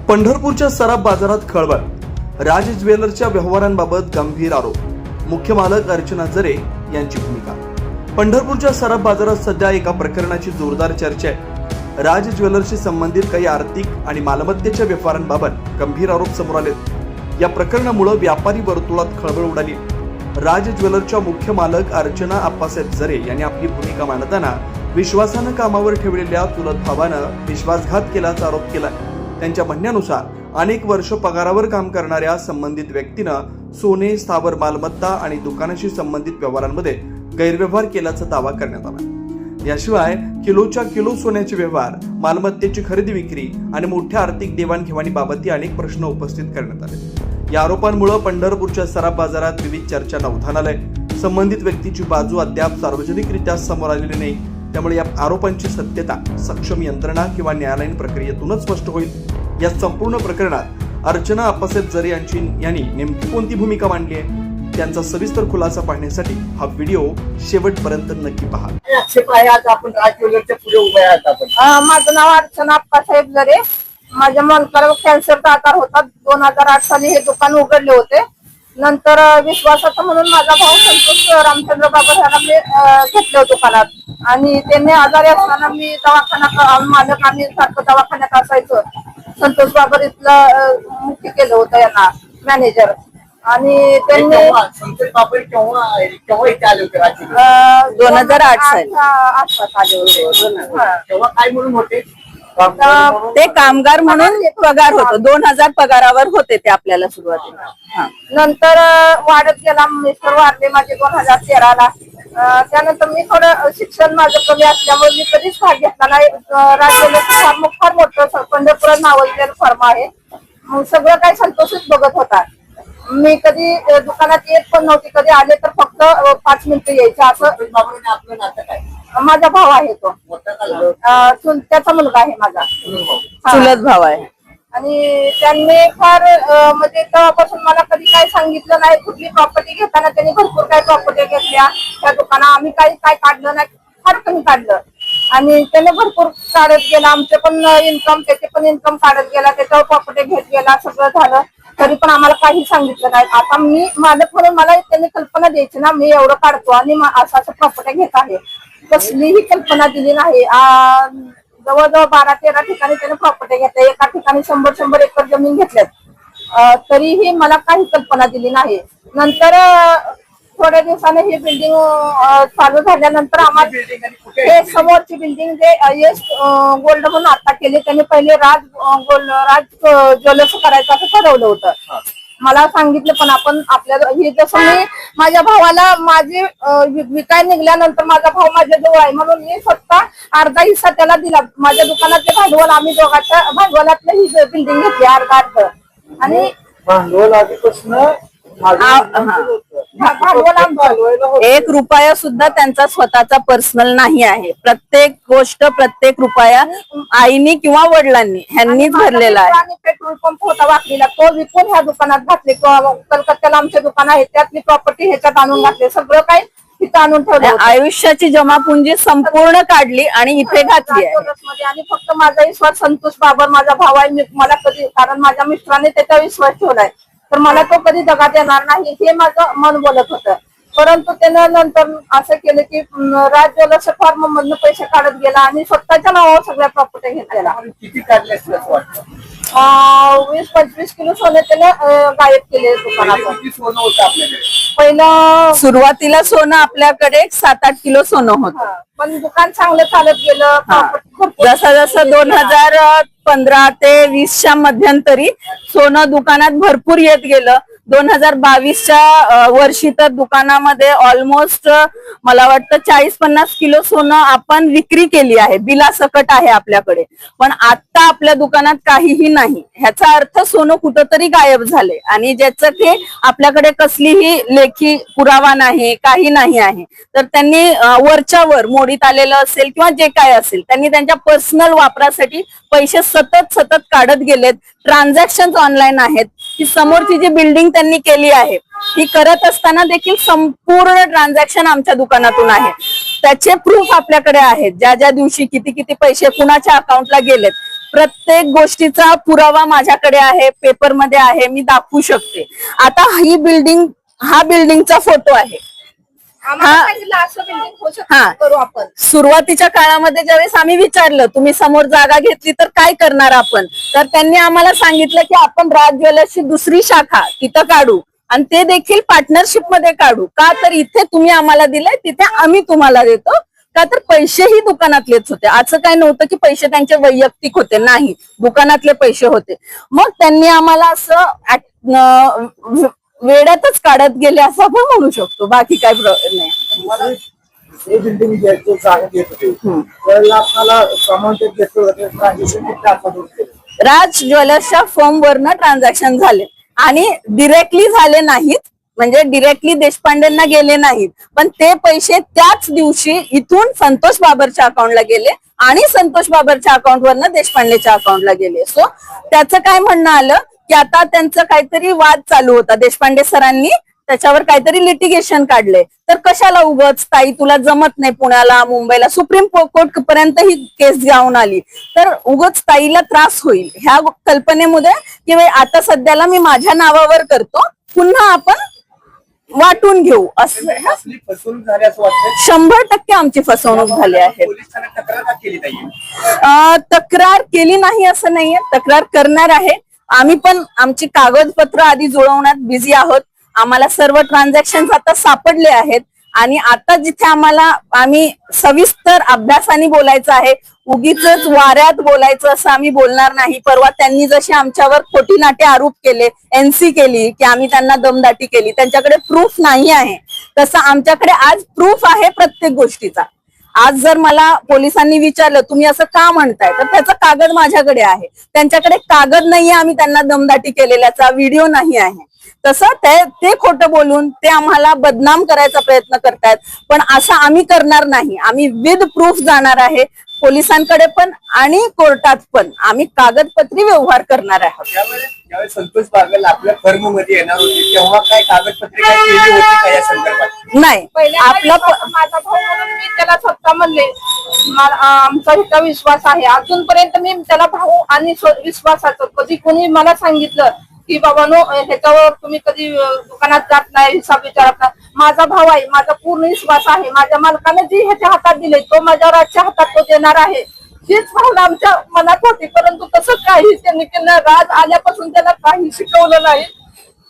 पंढरपूरच्या सराफ बाजारात खळबळ, राज ज्वेलर्सच्या व्यवहारांबाबत गंभीर आरोप, मुख्य मालक अर्चना जरे यांची भूमिका। पंढरपूरच्या सराफ बाजारात सध्या एका प्रकरणाची जोरदार चर्चा आहे। राज ज्वेलर्सशी संबंधित काही आर्थिक आणि मालमत्तेच्या व्यवहारांबाबत गंभीर आरोप समोर आलेत। या प्रकरणामुळे व्यापारी वर्तुळात खळबळ उडाली। राज ज्वेलर्सच्या मुख्य मालक अर्चना आप्पासाहेब जरे यांनी आपली भूमिका मांडताना विश्वासानं कामावर ठेवलेल्या चुलत भावानं विश्वासघात केल्याचा आरोप केलाय। त्यांच्या म्हणण्यानुसार अनेक वर्ष पगारावर काम करणाऱ्या संबंधित व्यक्तीनं सोने, स्थावर मालमत्ता आणि दुकानाशी संबंधित व्यवहारांमध्ये गैरव्यवहार केल्याचा दावा करण्यात आला। याशिवाय किलोच्या किलो सोन्याचे व्यवहार, मालमत्तेची खरेदी विक्री आणि मोठ्या आर्थिक देवाणघेवाणीबाबतही अनेक प्रश्न उपस्थित करण्यात आले। या आरोपांमुळे पंढरपूरच्या सराफ बाजारात विविध चर्चांना उधाण आलंय। संबंधित व्यक्तीची बाजू अद्याप सार्वजनिकरित्या समोर आलेली नाही, त्यामुळे या आरोपांची सत्यता सक्षम यंत्रणा किंवा न्यायालयीन प्रक्रियेतूनच स्पष्ट होईल। या संपूर्ण प्रकरणात अर्चना आप्पासाहेब जरे यांनी नेमकी कोणती भूमिका मांडली आहे, त्यांचा सविस्तर खुलासा पाहण्यासाठी हा व्हिडिओ शेवटपर्यंत नक्की पहा। आपण राज ज्वेलर्सच्या पुढे उभे आहात आपण। माझं नाव अर्चना आप्पासाहेब जरे। माझ्या मनकाला कॅन्सरचा आकार होता। 2008 साली हे दुकान उघडले होते। नंतर विश्वासाचा म्हणून माझा भाऊ संतोष रामचंद्र बाबर ह्याला मी घेतलं दुकानात, आणि त्यांनी आजारी असताना मी दवाखाना मालक आम्ही सारखं दवाखान्यात असायचो। संतोष बाबर इथलं मुख्य केलं होतं यांना मॅनेजर, आणि त्यांनी संतोष बाबर केव्हा इथे आले होते? 2008 साली आसपास आले होते। तेव्हा काय म्हणून होते? ते कामगार म्हणून पगार होतो। 2000 पगारावर होते ते आपल्याला सुरुवातीला। नंतर वाढत गेला। मिस्टर वाढले माझे 2013 ला। त्यानंतर मी थोडं शिक्षण माझं कमी असल्यामुळे मी कधीच भाग घेतला नाही। राजवेलर्स फार मोठं पंढरपुरात नावाजलेलं फर्म आहे। मग सगळं काही संतोषच बघत होता। मी कधी दुकानात येत पण नव्हती, कधी आले तर फक्त 5 मिनिटं यायचे। असं आपलं नातं काय? माझा भाव आहे तो, त्याचा मुलगा आहे माझा, चुलत भाव आहे। आणि त्यांनी फार म्हणजे तेव्हापासून मला कधी काय सांगितलं नाही। कुठली प्रॉपर्टी घेताना त्यांनी भरपूर काही प्रॉपर्टी घेतल्या त्या दुकानात। आम्ही काय काढलं नाही, फार कमी काढलं, आणि त्याने भरपूर काढत गेला। आमचे पण इन्कम, त्याचे पण इन्कम काढत गेला, त्याच्यावर प्रॉपर्टी घेत गेला, सगळं झालं, तरी पण आम्हाला काही सांगितलं नाही। आता मी मालक म्हणून मला त्यांनी कल्पना द्यायची ना, मी एवढं काढतो आणि असं प्रॉपर्टी घेत आहे, कसलीही कल्पना दिली नाही। जवळजवळ 12-13 ठिकाणी त्याने प्रॉपर्टी घेतल्या, एका ठिकाणी 100 एकर जमीन घेतल्यात, तरीही मला काही कल्पना दिली नाही। नंतर थोड्या दिवसाने ही बिल्डिंग चालू झाल्यानंतर आम्हाला हे समोरची बिल्डिंग जे यश गोल्ड म्हणून आता केली, त्यांनी पहिले राज ज्वेलर्स करायचं असं ठरवलं होतं। मला सांगितलं, पण आपण आपल्याला हे जसं मी माझ्या भावाला माझी विकाय निघल्यानंतर माझा भाऊ माझ्या जवळ आहे म्हणून मी स्वतः अर्धा हिस्सा त्याला दिला। माझ्या दुकानातले भांडवल आम्ही दोघांच्या भांडवलातलं ही बिल्डिंग घेतली अर्ध, आणि भांडवल आधीपासून भांडवल 1 रुपया सुद्धा त्यांचा स्वतःचा पर्सनल नाही आहे। प्रत्येक गोष्ट, प्रत्येक रुपया आईनी किंवा वडिलांनी ह्यांनीच भरलेला आहे। आणि पेट्रोल पंप होता वाकलीला, तो विकून ह्या दुकानात घातले। कलकत्त्याला आमचे दुकान आहे, त्यातली प्रॉपर्टी ह्याच्यात आणून घातले, सगळं काही तिथं आणून ठेवलं। आयुष्याची जमापुंजी संपूर्ण काढली आणि इथे घातली आहे। आणि फक्त माझा विश्वास संतोष बाबर माझा भाव आहे। मला कधी, कारण माझ्या मिस्टरांनी त्याचा विश्वास ठेवलाय, तर मला तो कधी दगात येणार नाही हे माझं मन बोलत होतं। परंतु त्यानं नंतर असं केलं की राज ज्वेलर्स फॉर्म मधनं पैसे काढत गेला आणि स्वतःच्या नावावर सगळ्या प्रॉपर्टी घेतलेला। किती काढले असं वाटतं? 20-25 किलो सोने त्यानं गायब केले दुकानात। किती सोनं होतं आपल्याकडे? पहिलं सुरुवातीला सोनं आपल्याकडे 7-8 किलो सोनं होतं, पण दुकान चांगलं चालत गेलं। जसं जसं 2015 ते 20च्या मध्यंतरी सोनं दुकानात भरपूर येत गेलं। 2022च्या वर्षी तर दुकानामध्ये ऑलमोस्ट मला वाटतं 40-50 किलो सोनं आपण विक्री केली आहे, बिलासकट आहे आपल्याकडे। पण आता आपल्या दुकानात काहीही नाही, ह्याचा अर्थ सोनं कुठंतरी गायब झाले, आणि ज्याचं की आपल्याकडे कसलीही लेखी पुरावा नाही, काही नाही आहे। तर त्यांनी वरच्या वर मोडीत आलेलं असेल किंवा जे काय असेल, त्यांनी त्यांच्या पर्सनल वापरासाठी पैसे सतत काढत गेलेत। ट्रान्झॅक्शन ऑनलाईन आहेत। ही समोरची जी बिल्डिंग त्यांनी केली आहे, ही करत असताना देखील संपूर्ण ट्रान्झॅक्शन आमच्या दुकानातून आहे। त्याचे प्रूफ आपल्याकडे आहेत, ज्या ज्या दिवशी किती पैसे कुणाच्या अकाउंटला गेलेत प्रत्येक गोष्टीचा पुरावा माझ्याकडे आहे, पेपरमध्ये आहे, मी दाखवू शकते. आता हा बिल्डिंगचा फोटो आहे. आम्हाला सांगितलं असं बिल्डिंग होऊ हा. शकतं, करू आपण. सुरुवातीच्या काळामध्ये ज्यावेळेस आम्ही विचारलं तुम्ही समोर जागा घेतली तर काय करणार आपण, तर त्यांनी आम्हाला सांगितलं की आपण राज ज्वेलर्सची दुसरी शाखा तिथं काढू आणि ते देखील पार्टनरशिप मध्ये काढू. का तर इथे तुम्ही आम्हाला दिलंय तिथे आम्ही तुम्हाला देतो. का तर पैसेही दुकानातलेच होते, असं काय नव्हतं की पैसे त्यांचे वैयक्तिक होते, नाही, दुकानातले पैसे होते. मग त्यांनी आम्हाला असं वेड्यातच काढत गेले असं आपण म्हणू शकतो, बाकी काय नाही. तुम्हाला हे बिल्डिंग घ्यायचं जागा घेत होते त्यावेळेला आपल्याला अमाऊंट घेतलं ट्रान्झॅक्शन किती आपण केलं? राज ज्वेलर्सच्या फर्म वरनं ट्रान्झॅक्शन झाले आणि डिरेक्टली झाले नाहीत, म्हणजे डिरेक्टली देशपांडेंना गेले नाहीत, पण ते पैसे त्याच दिवशी इथून संतोष बाबरच्या अकाउंटला गेले आणि संतोष बाबरच्या अकाउंटवरनं देशपांडेच्या अकाउंटला गेले. सो त्याचं काय म्हणणं आलं की आता त्यांचं काहीतरी वाद चालू होता, देशपांडे सरांनी त्याच्यावर काहीतरी लिटिगेशन काढले. तर कशाला उगाच ताई तुला जमत नाही पुण्याला मुंबईला, सुप्रीम कोर्ट पर्यंत ही केस जाऊन आली, तर उगाच ताईला त्रास होईल ह्या कल्पनेमध्ये की आता सध्याला मी माझ्या नावावर करतो, पुन्हा आपण वाटून घेऊ असं. असली फसवणूक झाली असं वाटतं? 100% आमची फसवणूक झाली आहे. पोलिसांना तक्रार का केली ताई? तक्रार केली नाही असं नाहीये, तक्रार करणार आहे आम्ही, पण आमची कागदपत्र आधी जुळवण्यात बिझी आहोत. आम्हाला सर्व ट्रान्झॅक्शन आता सापडले आहेत आणि आता जिथे आम्ही सविस्तर अभ्यासाने बोलायचं आहे, उगीच वाऱ्यात बोलायचं असं आम्ही बोलणार नाही. परवा त्यांनी जसे आमच्यावर खोटी नाटे आरोप केले, एनसी केली की आम्ही त्यांना दमदाटी केली, त्यांच्याकडे प्रूफ नाही आहे, तसं आमच्याकडे आज प्रूफ आहे प्रत्येक गोष्टीचा. आज जर मला पोलिसांनी विचारलं तुम्ही असं का म्हणताय, तर त्याचा कागद माझ्याकडे आहे. त्यांच्याकडे कागद नाहीये आम्ही त्यांना दमदाटी केलेल्याचा, व्हिडिओ नाही आहे. तसं ते खोटं बोलून ते आम्हाला बदनाम करायचा प्रयत्न करतायत, पण असं आम्ही करणार नाही. आम्ही विथ प्रूफ जाणार आहे पोलिसांकडे पण आणि कोर्टात पण. आम्ही कागदपत्री व्यवहार करणार आहोत. ज्यावेळेस संतोष बागल आपल्या फर्म मध्ये येणार होते तेव्हा काय कागदपत्रे काय केली होती का या संदर्भात? नाही, पहिल्यांदा माझा भाऊ म्हणून मी त्याला स्वतः म्हणले आमचा इतका विश्वास आहे, अजूनपर्यंत मी त्याला भाऊ आणि विश्वासाचं कधी कोणी मला सांगितलं की बाबानो ह्याच्यावर तुम्ही कधी दुकानात जात नाही, हिसाब विचारत नाही, माझा भाऊ आहे, माझा पूर्ण विश्वास आहे, माझ्या मालकाने जी ह्याच्या हातात दिले तो माझ्या राजच्या हातात तो देणार आहे, हीच भावना आमच्या मनात होती. परंतु तसं काही त्यांनी केलं, राज आल्यापासून त्याला काही शिकवलं नाही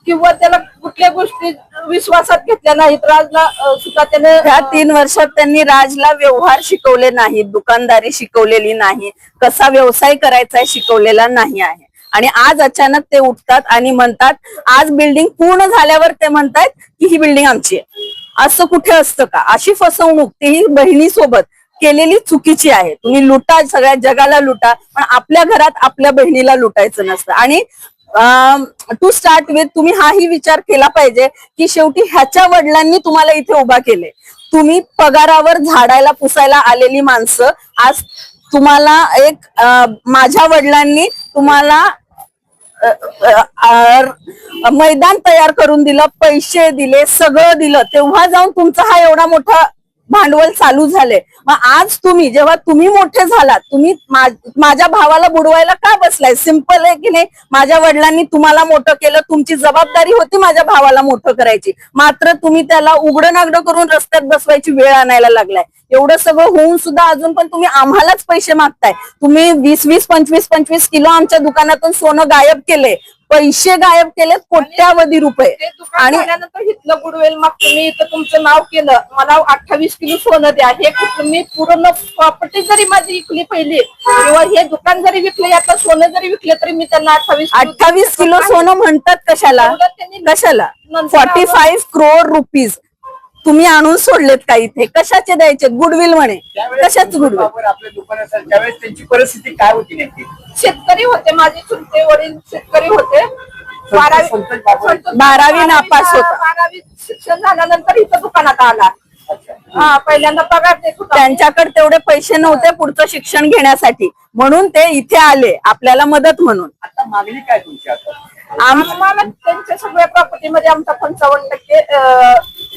किंवा त्याला कुठल्या गोष्टी विश्वासात घेतल्या नाहीत. राजला सुद्धा त्याने ह्या 3 वर्षात त्यांनी राजला व्यवहार शिकवले नाहीत, दुकानदारी शिकवलेली नाही, कसा व्यवसाय करायचा शिकवलेला नाही आहे. आणि आज अचानक ते उठतात आणि म्हणतात, आज बिल्डिंग पूर्ण झाल्यावर ते म्हणतात की ही बिल्डिंग आमची आहे. असं कुठे असतं का? अशी फसवणूक तेही बहिणीसोबत केलेली चुकीची आहे. तुम्ही लुटा, सगळ्या जगाला लुटा, पण आपल्या घरात आपल्या बहिणीला लुटायचं नसतं. आणि टू स्टार्ट विथ तुम्ही हाही विचार केला पाहिजे की शेवटी ह्याच्या वडिलांनी तुम्हाला इथे उभा केले. तुम्ही पगारावर झाडायला पुसायला आलेली माणसं, आज तुम्हाला माझ्या वडिलांनी तुम्हाला मैदान तयार करून दिलं, पैसे दिले, सगळं दिलं, तेव्हा जाऊन तुमचा हा एवढा मोठा भांडवल चालू झाले. मग आज तुम्ही जेव्हा तुम्ही मोठे झालात, तुम्ही माझ्या भावाला बुडवायला का बसलाय? सिंपल आहे की नाही? माझ्या वडिलांनी तुम्हाला मोठं केलं, तुमची जबाबदारी होती माझ्या भावाला मोठं करायची, मात्र तुम्ही त्याला उघडं नागडं करून रस्त्यात बसवायची वेळ आणायला लागलाय. एवढं सगळं होऊन सुद्धा अजून पण तुम्ही आम्हालाच पैसे मागताय. तुम्ही 20-20, 25-25 किलो आमच्या दुकानातून सोनं गायब केले, पैसे गायब केले, कोट्यावधी रुपये. आणि त्यानंतर हिथलं गुडवेल मग तुम्ही इथं तुमचं नाव केलं, मला 28 किलो सोनं द्या. हे मी पूर्ण प्रॉपर्टी जरी माझी विकली पहिली किंवा हे दुकान जरी विकले, आता सोनं जरी विकले तरी मी त्यांना 28 किलो सोनं म्हणतात कशाला? 45 करोड रुपीज तुम्ही आणून सोडलेत का इथे? कशाचे द्यायचे? गुडविल म्हणे. कशाच गुडविल? आपल्या दुकानात त्यावेळेस त्यांची परिस्थिती काय होती नेमकी? शेतकरी होते, माझे चुलते वडील शेतकरी होते. 12वी नापास होता. 12वी शिक्षण झाल्यानंतर इथं दुकानात आला. हा, पहिल्यांदा पगार देत होता. त्यांच्याकडे तेवढे पैसे नव्हते पुढचं शिक्षण घेण्यासाठी, म्हणून ते इथे आले आपल्याला मदत म्हणून. आता मागणी काय तुमची? आता आम्हाला त्यांच्या सगळ्या प्रॉपर्टीमध्ये आमचा 55%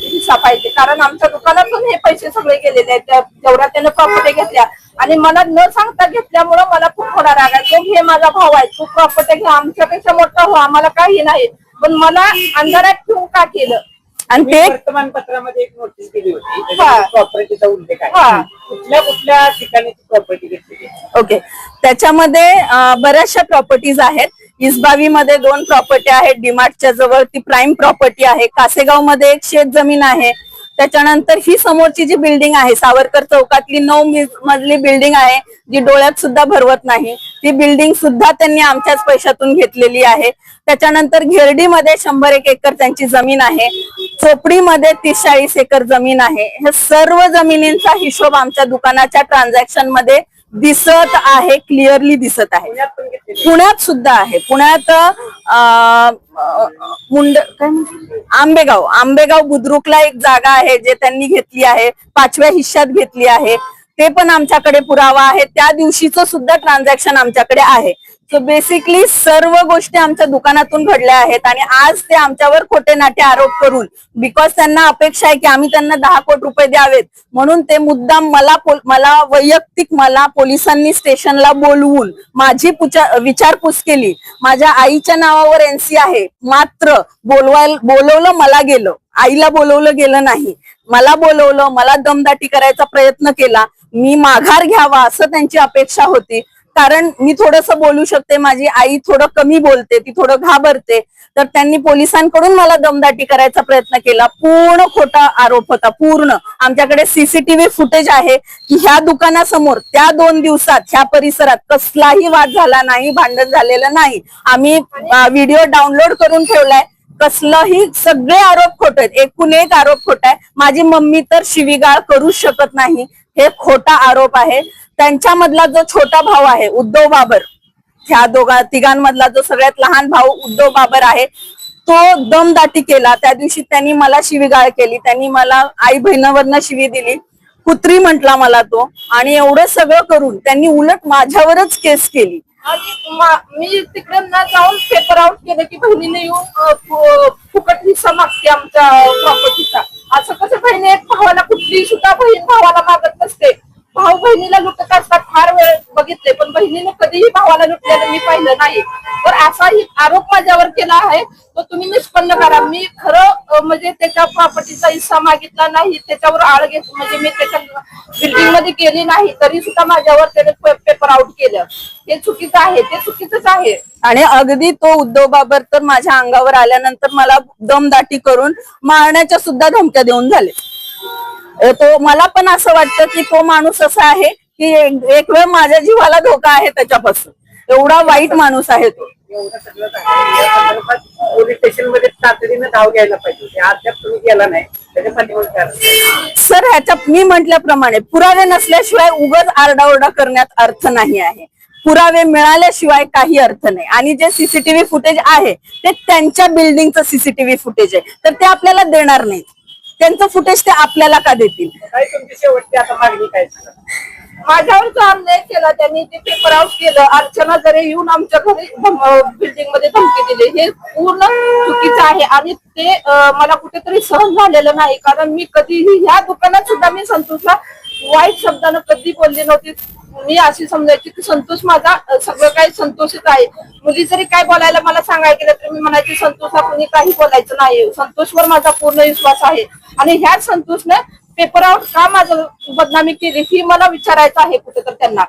हिस्सा पाहिजे, कारण आमच्या दुकानातून हे पैसे सगळे गेलेले आहेत. जेवढ्या त्याने प्रॉपर्टी घेतल्या आणि मला न सांगता घेतल्यामुळं मला खूप थोडा राग आहे. तो घे, माझा भाऊ आहे, तू प्रॉपर्टी घे, आमच्यापेक्षा मोठा हो, आम्हाला काही नाही. पण मला अंधारात ठेवून का केलं? आणि ते वर्तमानपत्रामध्ये एक नोटीस दिली होती, हा. प्रॉपर्टीचा उल्लेख हा. आहे. कुठल्या कुठल्या ठिकाणी प्रॉपर्टी घेतली? ओके, त्याच्यामध्ये बऱ्याचशा प्रॉपर्टीज आहेत. इसबावी मध्ये 2 प्रॉपर्टी आहेत, डीमार्टच्या जवळ ती प्राइम प्रॉपर्टी आहे. कासेगाव मध्ये एक शेत जमीन आहे. त्याच्यानंतर ही समोरची जी बिल्डिंग आहे, सावरकर चौकातली 9 मजली बिल्डिंग आहे, जी डोळ्यात सुद्धा भरवत नाही. ती बिल्डिंग सुद्धा त्यांनी आमच्याच पैशातून घेतलेली आहे. त्याच्यानंतर घेरडीमध्ये 100 एकर त्यांची जमीन आहे. चोपडीमध्ये 30-40 एकर जमीन आहे. हे सर्व जमिनींचा हिशोब आमच्या दुकानाच्या ट्रान्झॅक्शन मध्ये दिसत आहे, क्लिअरली दिसत आहे. पुण्यात पण घेतलेली? पुण्यात सुद्धा आहे. पुण्यात आंबेगाव बुद्रुकला एक जागा आहे जे त्यांनी घेतली आहे, 5व्या हिश्श्यात घेतली आहे. ते पण आमच्याकडे पुरावा आहे. त्या दिवशीचं सुद्धा ट्रान्झॅक्शन आमच्याकडे आहे. सो बेसिकली सर्व गोष्टी आमच्या दुकानातून घडल्या आहेत आणि आज ते आमच्यावर खोटे नाटे आरोप करून, बिकॉज त्यांना अपेक्षा आहे की आम्ही त्यांना 10 कोटी रुपये द्यावेत, म्हणून ते मुद्दाम मला वैयक्तिक पोलिसांनी स्टेशनला बोलवून माझी विचारपूस केली. माझ्या आईच्या नावावर एनसी आहे, मात्र बोलवलं मला गेलं, आईला बोलवलं गेलं नाही. मला बोलवलं, मला दमदाटी करायचा प्रयत्न केला. मी माघार घ्यावा असं त्यांची अपेक्षा होती, कारण मी थोडंसं बोलू शकते, माझी आई थोडं कमी बोलते, ती थोडं घाबरते. तर त्यांनी पोलिसांकडून मला दमदाटी करायचा प्रयत्न केला. पूर्ण खोटा आरोप होता, पूर्ण. आमच्याकडे सीसीटीव्ही फुटेज आहे की ह्या दुकानासमोर त्या 2 दिवसात ह्या परिसरात कसलाही वाद झाला नाही, भांडण झालेलं नाही. आम्ही व्हिडिओ डाउनलोड करून ठेवलाय. कसलंही, सगळे आरोप खोटे आहेत, एकूण एक आरोप खोटा आहे. माझी मम्मी तर शिवीगाळ करूच शकत नाही, हे खोटा आरोप आहे. त्यांच्यामधला जो छोटा भाऊ आहे उद्धव बाबर, ह्या तिघांमधला जो सगळ्यात लहान भाऊ उद्धव बाबर आहे, तो दमदाटी केला. त्या दिवशी त्यांनी मला शिवीगाळ केली, त्यांनी मला आई बहिणावरनं शिवी दिली, कुत्री म्हटला मला तो. आणि एवढं सगळं करून त्यांनी उलट माझ्यावरच केस केली. आणि मी तिकडे न जाऊन पेपर आउट केलं की बहिणीने येऊन फुकट हिस्सा मागते आमच्या प्रॉपर्टीचा. असं कसं? बहिणी एक भावाला, कुठली सुद्धा बहीण भावाला मागत नसते. भाऊ बहिणीला लुटत असतात, फार वेळ बघितले, पण बहिणीने कधीही भावाला लुटलेलं मी पाहिलं नाही. तर असाही आरोप माझ्यावर केला आहे, तो तुम्ही निष्पन्न करा. मी खरं म्हणजे त्याच्या प्रॉपर्टीचा हिस्सा मागितला नाही, त्याच्यावर आळ घेत, म्हणजे मी त्याच्या बिल्डिंग मध्ये गेली नाही, तरी सुद्धा माझ्यावर त्याने पेपर आउट केलं. हे चुकीचं आहे, ते चुकीचंच आहे. आणि अगदी तो उद्धव बाबर तर माझ्या अंगावर आल्यानंतर मला दमदाटी करून मारण्याच्या सुद्धा धमक्या देऊन झाले. तो मला पण असं वाटतं की तो माणूस असा आहे की एक वेळ माझ्या जीवाला धोका आहे त्याच्यापासून. एवढा वाईट माणूस आहे तो. एवढं सगळं आहे. या संदर्भात पोलीस स्टेशन मध्ये तातडीने धाव घ्यायला पाहिजे. अद्याप तुम्ही गेला नाही, त्याच्या पाठीमागे सर, ह्याच्या मी म्हटल्याप्रमाणे पुरावे नसल्याशिवाय उगाच आरडाओरडा करण्यात अर्थ नाही आहे. पुरावे मिळाल्याशिवाय काही अर्थ नाही. आणि जे सीसीटीव्ही फुटेज आहे ते त्यांच्या बिल्डिंगचं सीसीटीव्ही फुटेज आहे, तर ते आपल्याला देणार नाही. त्यांचं फुटेज ते आपल्याला का देतील? काय तुमची शेवटची आता मागणी काय? माझ्यावर जो अन्याय केला त्यांनी, ते पेपर आउट केलं. अर्चना जरे येऊन आमच्या घरी बिल्डिंग मध्ये धमकी दिली, हे पूर्ण चुकीचं आहे. आणि ते मला कुठेतरी सहन झालेलं नाही, कारण मी कधीही ह्या दुकानात सुद्धा मी संतोषला वाईट शब्दानं कधी बोलली नव्हती. मी अशी समजायची की संतोष माझा सगळं काही संतोषच आहे. मुली जरी काय बोलायला मला सांगायला गेलं तर मी म्हणायची संतोषला कोणी काही बोलायचं नाही, संतोषवर माझा पूर्ण विश्वास आहे. आणि ह्याच संतोषने पेपर आउट का माझं बदनामी केली ही मला विचारायचं आहे कुठे तर त्यांना.